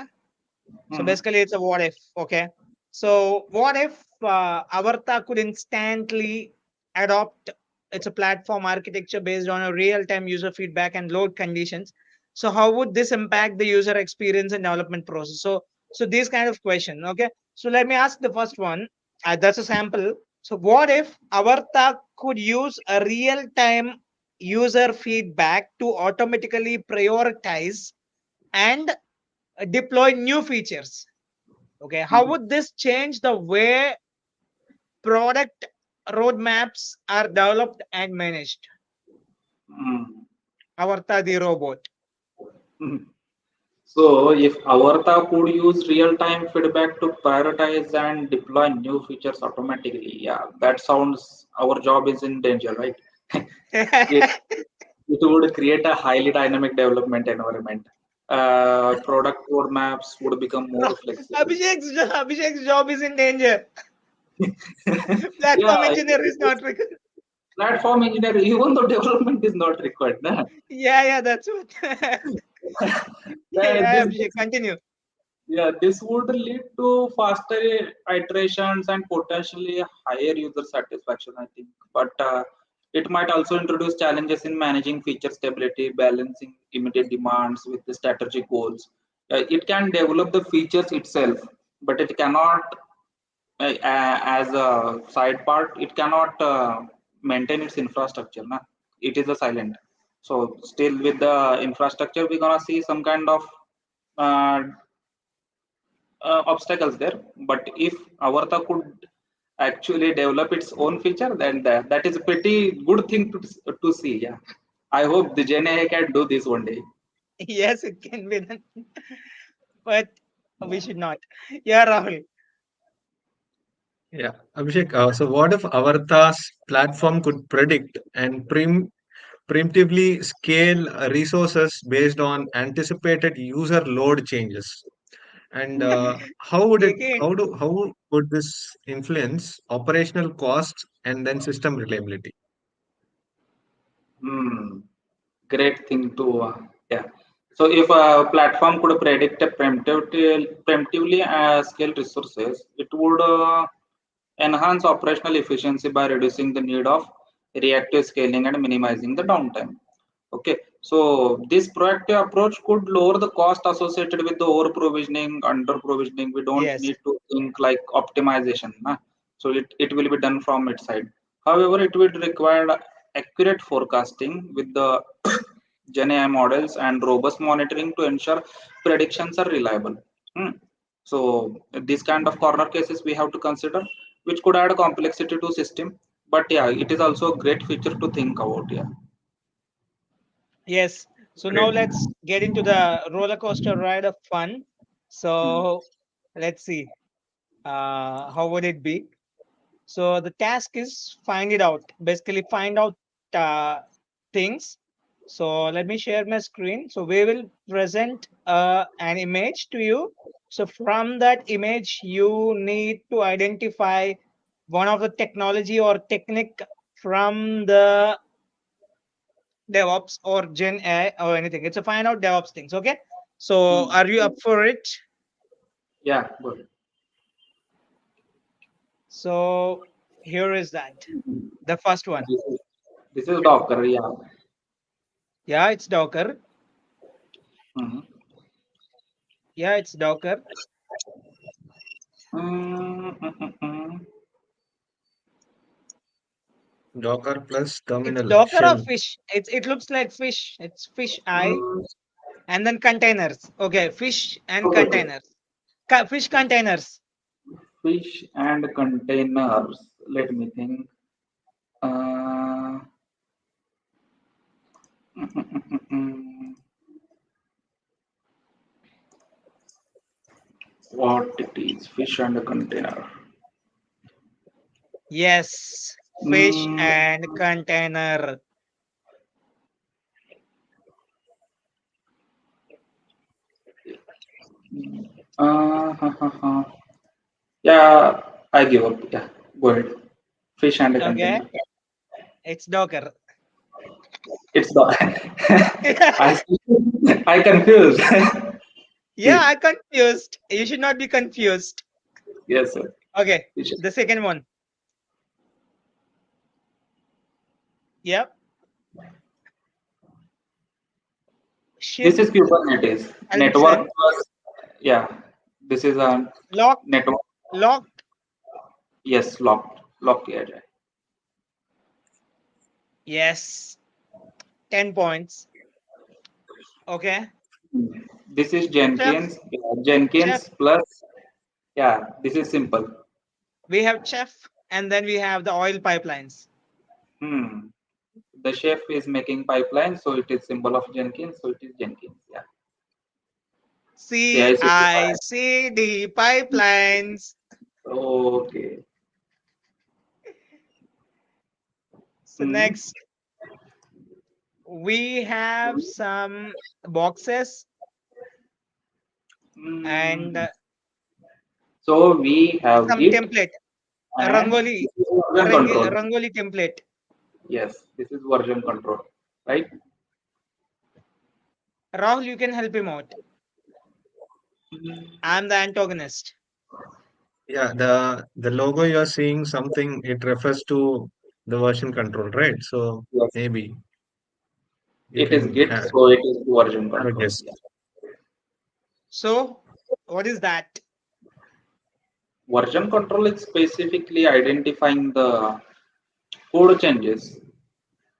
So Hmm. basically, it's a what if. Okay. So what if Avarta could instantly adopt? It's a platform architecture based on a real-time user feedback and load conditions. So how would this impact the user experience and development process? So these kind of question. Okay. So let me ask the first one. That's a sample. So what if Avarta could use a real-time user feedback to automatically prioritize and deploy new features? Okay, how Hmm. would this change the way product roadmaps are developed and managed? Hmm. Avarta the robot. Hmm. So if Avarta could use real-time feedback to prioritize and deploy new features automatically, yeah, that sounds our job is in danger, right? it, it would create a highly dynamic development environment. Product roadmaps would become more flexible. Abhishek's job is in danger. Yeah, Platform engineer is not platform engineer, even though development is not required, nah? yeah, that's what. Yeah, This Abhishek, continue. Yeah, this would lead to faster iterations and potentially higher user satisfaction, I think. But it might also introduce challenges in managing feature stability, balancing immediate demands with the strategic goals. It can develop the features itself, but it cannot, as a side part, it cannot maintain its infrastructure. Na? It is a silent. So, still with the infrastructure, we're gonna see some kind of uh, obstacles there. But if Avarta could actually develop its own feature, then that is a pretty good thing to see. Yeah, I hope the Gen can do this one day. Yes, it can be done, but we should not. Yeah, Rahul. Yeah, Abhishek. So, what if Avarta's platform could predict and preemptively scale resources based on anticipated user load changes? And how would it? Again, How would this influence operational costs and then system reliability? Hmm. Great thing to yeah. So if a platform could predict a preemptively scale resources, it would enhance operational efficiency by reducing the need of reactive scaling and minimizing the downtime. Okay, so this proactive approach could lower the cost associated with the over provisioning, under provisioning. We don't yes, need to think like optimization. Nah? So it will be done from its side. However, it will require accurate forecasting with the Gen AI models and robust monitoring to ensure predictions are reliable. Hmm. So these kind of corner cases we have to consider, which could add complexity to system. But yeah, it is also a great feature to think about. Yeah. yes. So now Great. let's get into the roller coaster ride of fun. Hmm. So let's see. How would it be? So the task is find it out. Basically, find out uh, things. So let me share my screen. So we will present an image to you. So from that image, you need to identify one of the technology or technique from the DevOps or Gen AI or anything. It's a find out DevOps things. Okay. So Hmm. are you up for it? Yeah, good. So here is that. The first one. This is, this is Docker. Yeah. Yeah, it's Docker. Hmm. Yeah, it's Docker. Mm-hmm. Docker plus It's terminal Docker or shell. fish. It looks like fish. It's fish eye Mm, and then containers. Okay, fish and okay, okay. containers. Fish containers. Fish and containers. Let me think. Uh, what it is? Fish and a container. Yes, fish Mm, and container. ha, ha, ha. Yeah, I give up. Yeah, go ahead. Fish and a Okay, container. it's Docker. It's the I I confused. Yeah, Fish. I confused. You should not be confused. Yes, sir. Okay, Fish. the second one. Yep, This ship. is Kubernetes. I'll be Network saying plus, yeah, this is a locked, network. locked. Yes, locked AI. Yes, 10 points. Okay, This is chef, Jenkins. Yeah, chef. Jenkins plus, yeah, this is simple. We have chef, and then we have the oil pipelines. Hmm. The chef is making pipeline, so it is symbol of Jenkins, so it is Jenkins. Yeah. CI/CD CI/CD pipelines. Okay. So Hmm. next we have some boxes and Hmm. So we have some Git template, and rangoli, this is version control. rangoli template. Yes, this is version control, right? Rahul, you can help him out. Hmm. I'm the antagonist. Yeah, the logo you're seeing something, it refers to the version control, right? So Yes, maybe you it is can Git, so it is version have a control. guess. Yeah. So what is that? Version control is specifically identifying the code changes,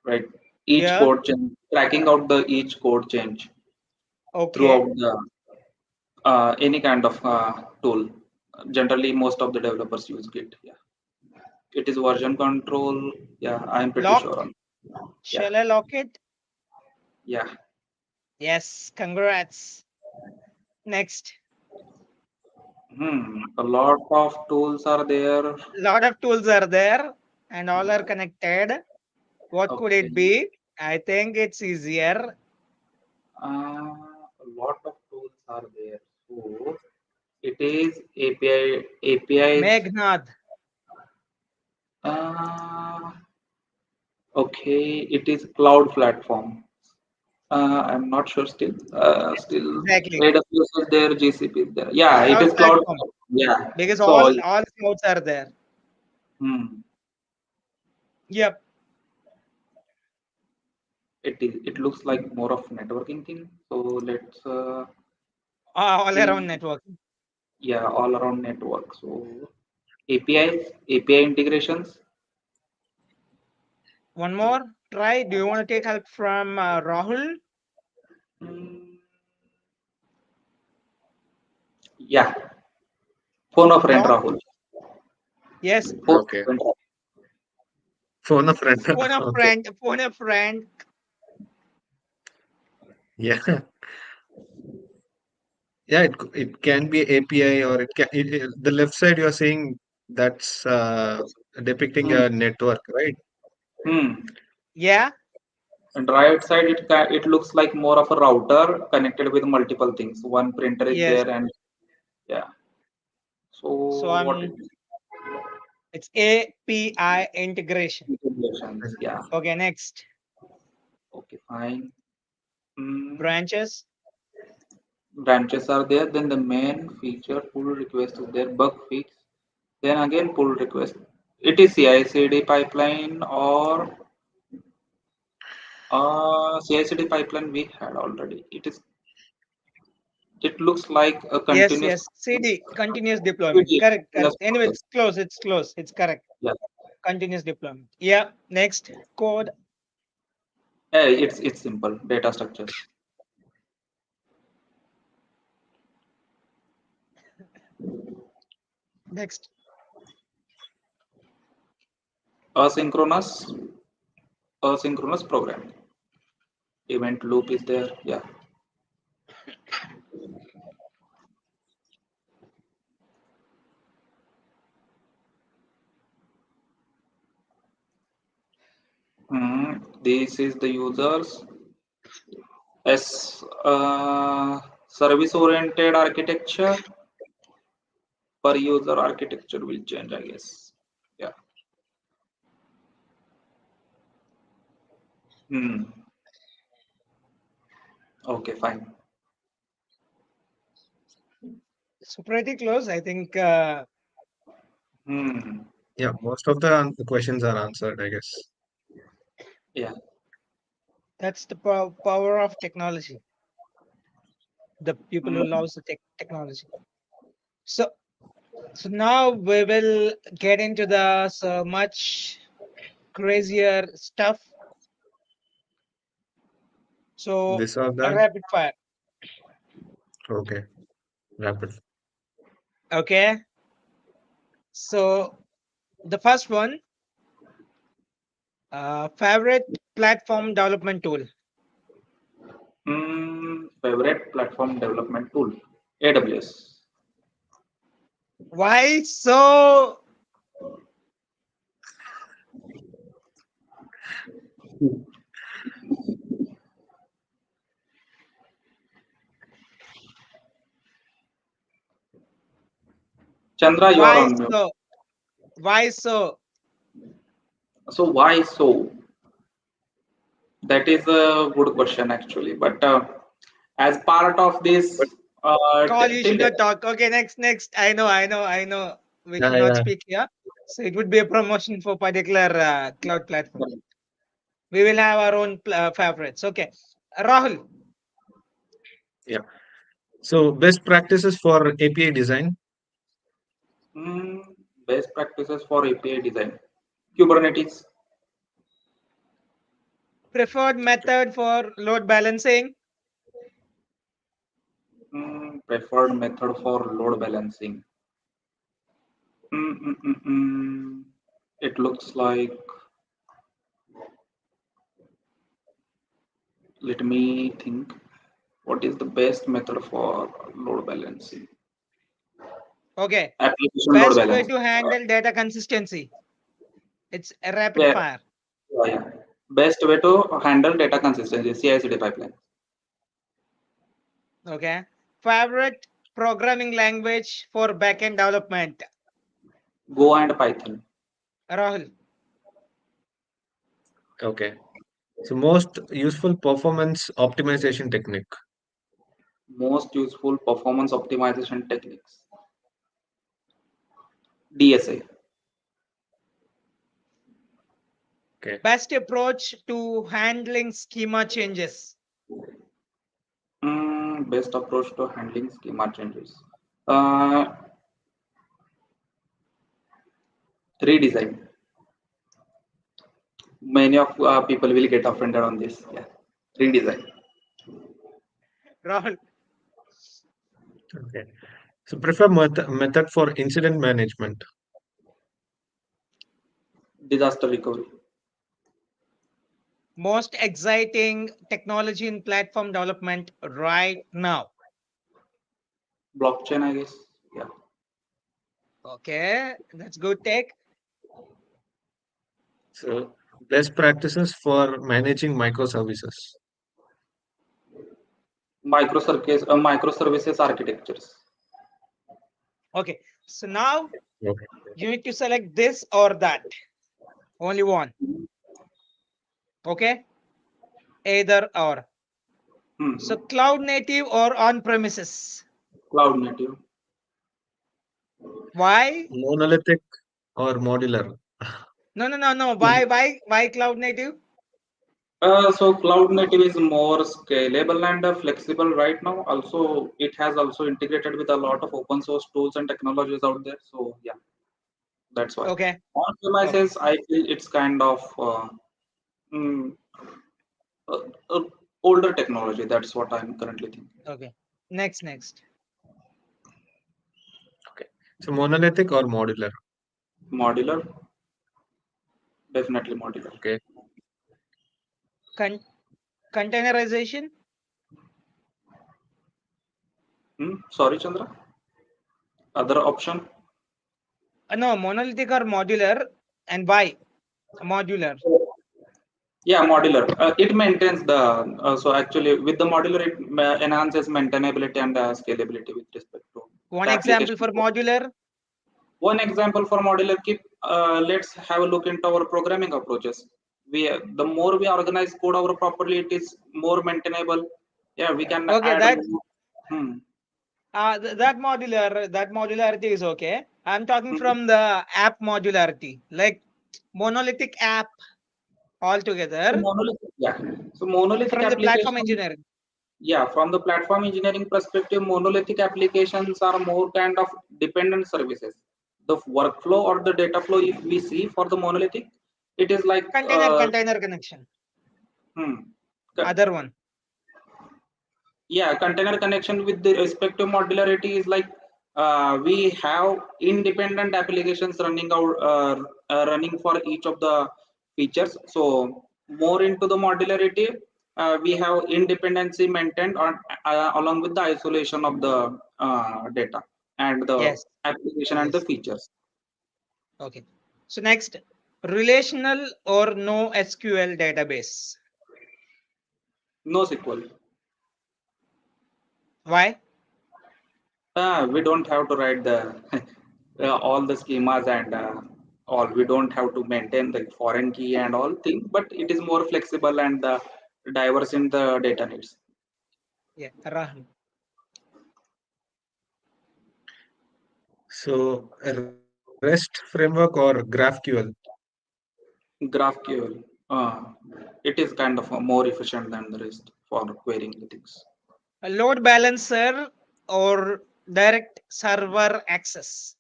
right? Each Yeah. code change, tracking out the each code change Okay. throughout the any kind of tool. Generally, most of the developers use Git. Yeah, it is version control. Yeah, I'm pretty sure Locked. on. Yeah, Shall I lock it? yeah. Yes. Congrats. Next. A lot of tools are there. Lot of tools are there and all are connected. What could it Okay, be? I think it's easier. a lot of tools are there. So it is API APIs. Meghnad. Uh, okay, it is cloud platform. I'm not sure still. Still, Exactly. AWS is there, GCP is there. Yeah, it Cloud is cloud. platform. Yeah. Because So, all clouds are there. hmm, Yep. it looks like more of networking thing. So let's All see. around network. Yeah, all around network. So APIs, API integrations. One more try. Do you want to take help from Rahul? Hmm, yeah, phone of friend Lock. Rahul. Yes. Phone of Okay. friend Rahul. Phone a friend. Phone a Okay. friend. Phone a friend. Yeah. Yeah, it can be API or the left side you're seeing that's depicting Hmm. a network, right? Hmm. Yeah. And right side, it looks like more of a router connected with multiple things. One printer is Yes. there, and yeah. So So what it I'm. is? It's API integration. Integrations. Yeah. Okay. Next. Okay, fine. Mm, Branches. branches are there. Then the main feature pull request is there. Bug fix. Then again pull request. It is CI/CD pipeline or CI/CD pipeline we had already. It looks like a Yes. continuous. Yes. CD. Continuous deployment. CD, Correct. Correct. continuous Anyway, process. it's close. It's close. It's correct. Yeah. Continuous deployment. Yeah. Next. Code. It's simple data structures. Next. Asynchronous asynchronous programming. Event loop is there. Yeah. This is the users as service oriented architecture per user architecture will change, I guess. Yeah. Hmm. Okay, fine. So pretty close. I think Hmm. Yeah, most of the questions are answered, I guess. Yeah. that's the power of technology. The people who Hmm. loves the technology. So so now we will get into the so much crazier stuff. So This or a that. rapid fire. Okay. Rapid. Okay. So the first one, favorite platform development tool. Favorite platform development tool. AWS. Why so? Chandra, you are Why on mute. so? Why so? So why so? That is a good question actually. But as part of this, But Call, you till should date, not talk. Okay, next. I know. We should yeah, not yeah, speak here. So it would be a promotion for particular cloud platform. We will have our own favorites. Okay, Rahul. yeah. So best practices for API design. mm, best practices for API design. Kubernetes. Preferred method for load balancing. Preferred method for load balancing. Mm, mm, mm, mm. It looks like, let me think, what is the best method for load balancing? Okay, Application load best way balance. to handle data consistency. It's a rapid Yeah, fire. yeah. Best way to handle data consistency, CI/CD pipeline. Okay, favorite programming language for backend development. Go and Python. Rahul. Okay. So most useful performance optimization technique. Most useful performance optimization techniques. DSA. Okay. Best approach to handling schema changes. Best approach to handling schema changes. Uh, Redesign. Many of people will get offended on this. Yeah. Redesign. Rahul. Okay. So prefer method for incident management. Disaster recovery. Most exciting technology in platform development right now. Blockchain, I guess. Yeah. Okay, that's good take. So best practices for managing microservices. Microservices architectures. Okay, so now Okay. you need to select this or that. Only one. Okay, either or. Hmm. So cloud native or on premises. Cloud native. Why? Monolithic or modular. No. Why cloud native? So cloud native is more scalable and flexible right now. Also, it has also integrated with a lot of open source tools and technologies out there. So yeah, that's why. Okay. On Okay. premises, I feel it's kind of mm, uh, uh, older technology. That's what I'm currently thinking. Okay. Next. Okay. So monolithic or modular. Modular, definitely modular. Okay. Con- containerization. Sorry, Chandra. Other option? No, monolithic or modular. And why modular? Yeah, modular. It maintains the so actually with the modular it enhances maintainability and scalability with respect to One the example application. for modular. One example for modular keep. Let's have a look into our programming approaches. The more we organize code our properly, it is more maintainable. Yeah, we can Okay, add that more. Hmm. that modularity is okay. I'm talking Hmm. from the app modularity, like monolithic app So altogether monolithic, yeah. So monolithic from the platform application. engineering. Yeah, from the platform engineering perspective, monolithic applications are more kind of dependent services. The workflow or the data flow, if we see for the monolithic, it is like, Container connection. hmm, co- Other one. yeah, container connection with the respective modularity is like we have independent applications running for each of the features. So more into the modularity, we have independency maintained on along with the isolation of the data and the Yes, application and the yes. features. Okay. So next, relational or no SQL database. No SQL. Why? We don't have to write the all the schemas and all. We don't have to maintain the foreign key and all things, but it is more flexible and diverse in the data needs. Yeah, Rahul. So REST framework or GraphQL? GraphQL, it is kind of more efficient than the rest for querying the things. A load balancer or direct server access.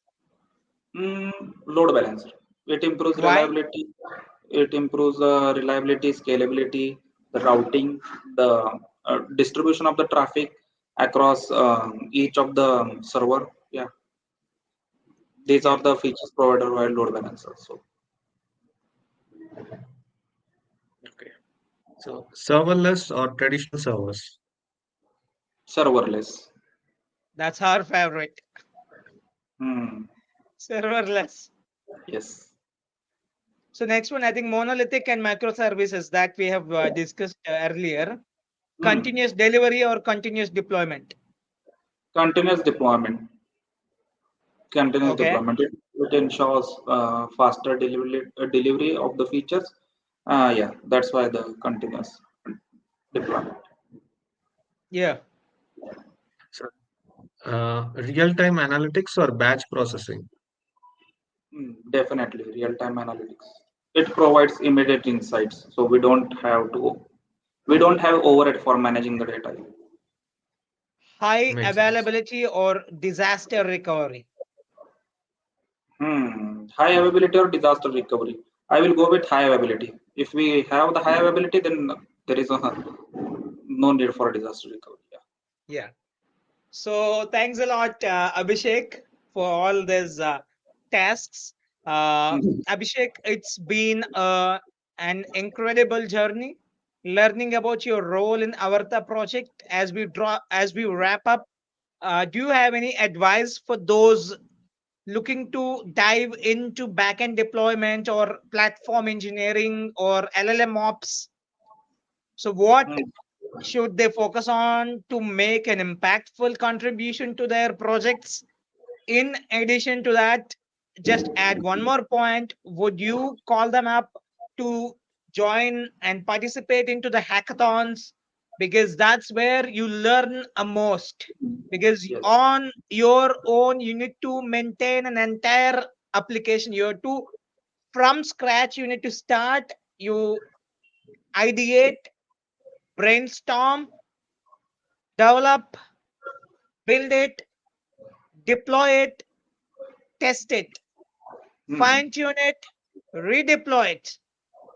Load balancer. It improves Why? reliability. It improves reliability, scalability, the routing, the distribution of the traffic across each of the server. Yeah, these Yeah, are the features provided by load balancer. So Okay. So serverless or traditional servers? serverless. that's our favorite. Hmm. Serverless. Yes. So next one, I think monolithic and microservices that we have discussed earlier. Hmm. Continuous delivery or continuous deployment. Continuous deployment. Continuous Okay. deployment. It ensures faster delivery of the features. Yeah, that's why the continuous deployment. Yeah. So real-time analytics or batch processing? Definitely, real-time analytics. It provides immediate insights, so we don't have overhead for managing the data. High Makes sense. availability or disaster recovery. High availability or disaster recovery. I will go with high availability. If we have the high availability, then there is no need for disaster recovery. Yeah. Yeah. So thanks a lot, Abhishek, for all these tasks. Abhishek, it's been an incredible journey learning about your role in Avarta project. As we wrap up, do you have any advice for those looking to dive into backend deployment or platform engineering or LLMOps? So, what Mm, should they focus on to make an impactful contribution to their projects? In addition to that, just add one more point. Would you call them up to join and participate into the hackathons? Because that's where you learn a most. Because yes. on your own, you need to maintain an entire application. You have to, from scratch, you need to start, you ideate, brainstorm, develop, build it, deploy it, test it, Mm, fine tune it, redeploy it.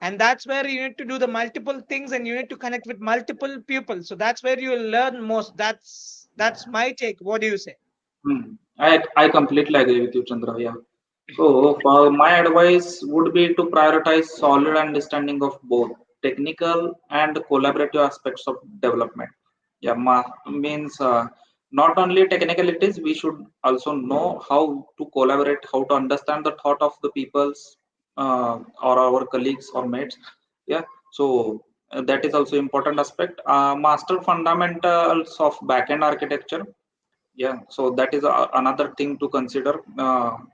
And that's where you need to do the multiple things and you need to connect with multiple people. So that's where you will learn most. That's my take. What do you say? I completely agree with you, Chandra. Yeah. So, for my advice would be to prioritize solid understanding of both technical and collaborative aspects of development. Yeah, means not only technicalities, we should also know how to collaborate, how to understand the thought of the people's or our colleagues or mates. Yeah, so that is also important aspect. Master fundamentals of backend architecture. Yeah, so that is another thing to consider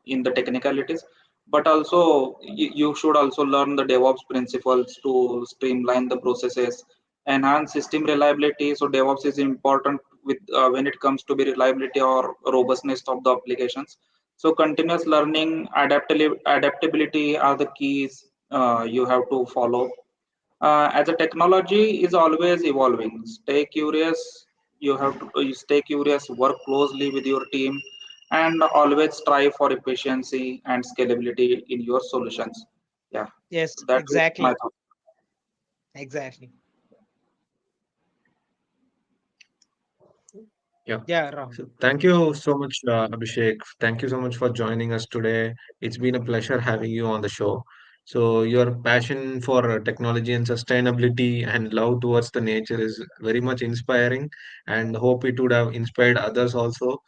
in the technicalities, but also you should also learn the DevOps principles to streamline the processes, enhance system reliability. So DevOps is important with when it comes to be reliability or robustness of the applications. So continuous learning, adaptability are the keys you have to follow. As a technology is always evolving, stay curious. You have to stay curious, work closely with your team, and always strive for efficiency and scalability in your solutions. Yeah, Yes, that is my exactly. thought. Exactly. Yeah. Yeah, Rahul. So thank you so much, Abhishek. Thank you so much for joining us today. It's been a pleasure having you on the show. So your passion for technology and sustainability and love towards the nature is very much inspiring, and hope it would have inspired others also.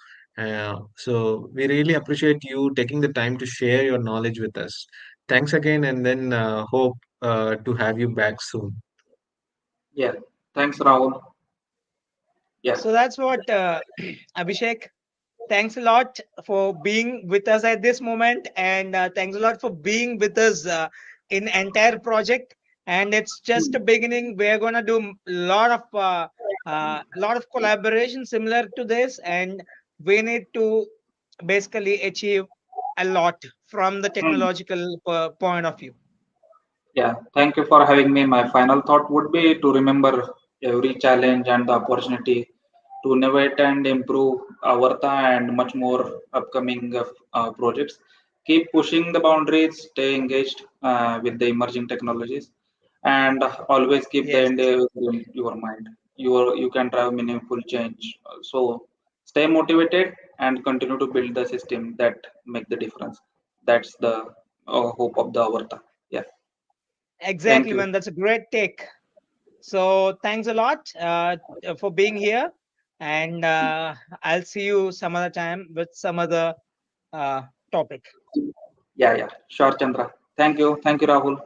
So we really appreciate you taking the time to share your knowledge with us. Thanks again, and then hope to have you back soon. Yeah. Thanks, Rahul. Yeah. So that's what Abhishek. Thanks a lot for being with us at this moment, and thanks a lot for being with us in entire project. And it's just a beginning. We're gonna do lot of collaboration similar to this, and we need to basically achieve a lot from the Hmm. technological point of view. Yeah, thank you for having me. My final thought would be to remember every challenge and the opportunity to innovate and improve Avarta and much more upcoming projects. Keep pushing the boundaries, stay engaged with the emerging technologies, and always keep the Yes, end in your mind. You can drive meaningful change. So stay motivated and continue to build the system that make the difference. That's the hope of the Avarta. Yeah. Thank exactly, you. man. That's a great take. So thanks a lot for being here, and I'll see you some other time with some other uh, topic. Yeah, yeah. Sure, Chandra. Thank you. Thank you, Rahul.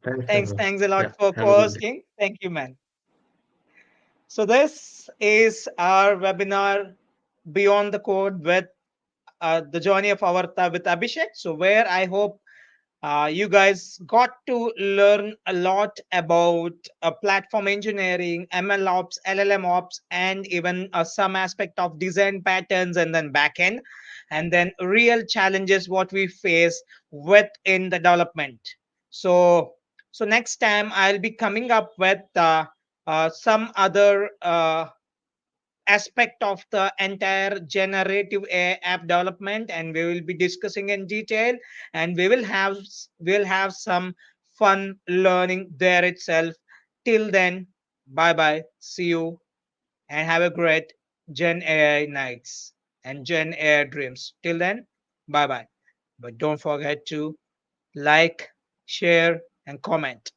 Thanks, Thanks, Chandra. thanks a lot Yeah, for have a good day. co-hosting. Thank you, man. So this is our webinar Beyond the Code with the journey of Avarta with Abhishek. So where I hope you guys got to learn a lot about platform engineering, MLOps, LLMOps, and even some aspect of design patterns and then backend, and then real challenges what we face within the development. So, so next time I'll be coming up with some other aspect of the entire generative AI app development, and we will be discussing in detail, and we'll have some fun learning there itself. Till then, bye bye, see you, and have a great Gen AI nights and Gen AI dreams. Till then, bye bye, but don't forget to like, share, and comment.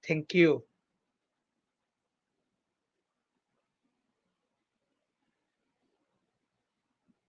Thank you.